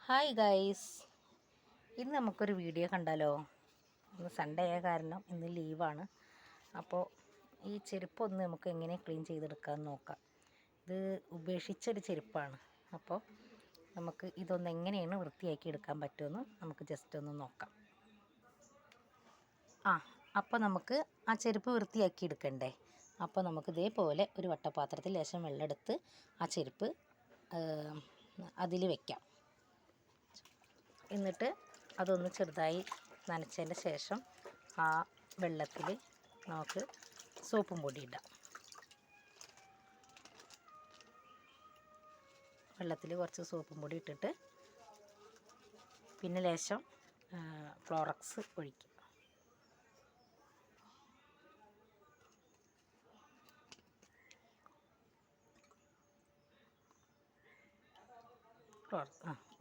Hi guys, ഇന്ന് നമുക്കൊരു video കണ്ടാലോ? ഇന്ന് സൺഡേ ആയ കാരണം ഇന്ന് ലീവാണ്. അപ്പോൾ ഈ ചെരുപ്പൊന്ന് നമുക്ക് എങ്ങനെ ക്ലീൻ ചെയ്തെടുക്കാമെന്ന് നോക്കാം. ഇത് ഉപേക്ഷിച്ചൊരു ചെരുപ്പാണ്. അപ്പോൾ നമുക്ക് ഇതൊന്ന് എങ്ങനെയാണ് വൃത്തിയാക്കി എടുക്കാൻ പറ്റുമെന്ന് നമുക്ക് ജസ്റ്റ് ഒന്ന് നോക്കാം. അപ്പോൾ നമുക്ക് ആ ചെരുപ്പ് വൃത്തിയാക്കി എടുക്കണ്ടേ? അപ്പോൾ നമുക്ക് ഇതേപോലെ ഒരു വട്ടപാത്രത്തിൽ ലേശം വെള്ളം എടുത്ത് ആ ചെരുപ്പ് അതിൽ വയ്ക്കാം. എന്നിട്ട് അതൊന്ന് ചെറുതായി നനച്ചതിന് ശേഷം ആ വെള്ളത്തിൽ നമുക്ക് സോപ്പും പൊടി ഇടാം. വെള്ളത്തിൽ കുറച്ച് സോപ്പും പൊടി ഇട്ടിട്ട് പിന്നെ ലേശം ഫ്ലോറക്സ് ഒഴിക്കുക.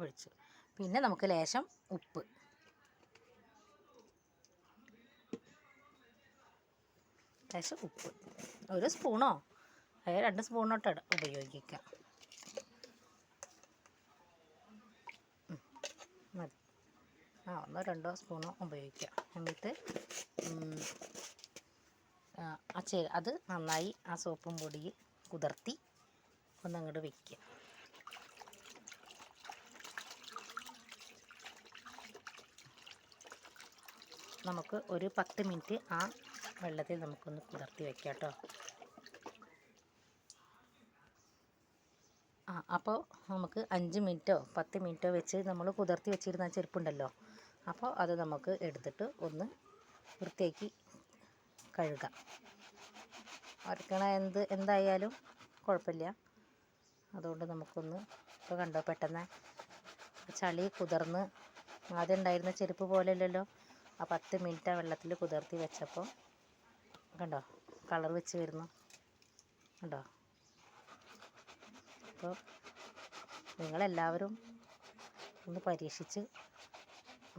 ഒഴിച്ചു. പിന്നെ നമുക്ക് ലേശം ഉപ്പ്, ഒരു സ്പൂണോ അതായത് 2 സ്പൂണോട്ട് ഉപയോഗിക്കാം. മതി, 1-2 സ്പൂണോ ഉപയോഗിക്കാം. എന്നിട്ട് അത് നന്നായി ആ സോപ്പും പൊടിയിൽ കുതിർത്തി ഒന്നങ്ങോട്ട് വയ്ക്കുക. നമുക്ക് ഒരു 10 മിനിറ്റ് ആ വെള്ളത്തിൽ നമുക്കൊന്ന് കുതിർത്തി വയ്ക്കാം കേട്ടോ. അപ്പോൾ നമുക്ക് 5 മിനിറ്റോ 10 മിനിറ്റോ വെച്ച് നമ്മൾ കുതിർത്തി വെച്ചിരുന്ന ചെരുപ്പുണ്ടല്ലോ, അപ്പോൾ അത് നമുക്ക് എടുത്തിട്ട് ഒന്ന് വൃത്തിയാക്കി കഴുകാം. വരയ്ക്കണ എന്തായാലും കുഴപ്പമില്ല. അതുകൊണ്ട് നമുക്കൊന്ന് ഇപ്പോൾ കണ്ടോ, പെട്ടെന്ന് ചളി കുതിർന്ന് ആദ്യം ഉണ്ടായിരുന്ന ചെരുപ്പ് പോലെയല്ലല്ലോ. ആ 10 മിനിറ്റ് ആ വെള്ളത്തിൽ കുതിർത്തി വെച്ചപ്പോൾ കണ്ടോ കളർ വെച്ച് വരുന്നു, കണ്ടോ. അപ്പോൾ നിങ്ങളെല്ലാവരും ഒന്ന് പരീക്ഷിച്ച്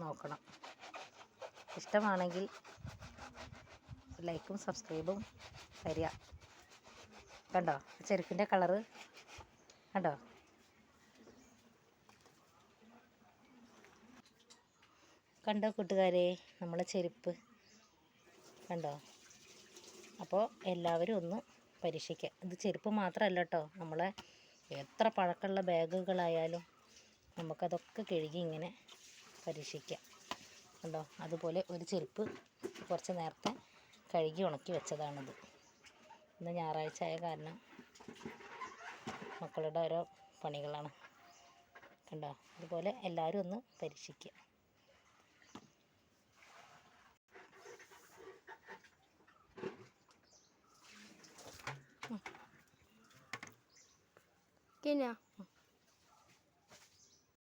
നോക്കണം. ഇഷ്ടമാണെങ്കിൽ ലൈക്കും സബ്സ്ക്രൈബും തരിക. കണ്ടോ ചെരുപ്പിൻ്റെ കളറ് കണ്ടോ. കണ്ടോ കൂട്ടുകാരെ നമ്മളെ ചെരുപ്പ് കണ്ടോ. അപ്പോൾ എല്ലാവരും ഒന്ന് പരീക്ഷിക്കുക. ഇത് ചെരുപ്പ് മാത്രമല്ല കേട്ടോ, നമ്മളെ എത്ര പഴക്കമുള്ള ബാഗുകളായാലും നമുക്കതൊക്കെ കഴുകി ഇങ്ങനെ പരീക്ഷിക്കാം. കണ്ടോ, അതുപോലെ ഒരു ചെരുപ്പ് കുറച്ച് നേരത്തെ കഴുകി ഉണക്കി വെച്ചതാണിത്. ഇന്ന് ഞായറാഴ്ച ആയ കാരണം മക്കളുടെ ഓരോ പണികളാണ്. കണ്ടോ, അതുപോലെ എല്ലാവരും ഒന്ന് പരീക്ഷിക്കുക. Genau.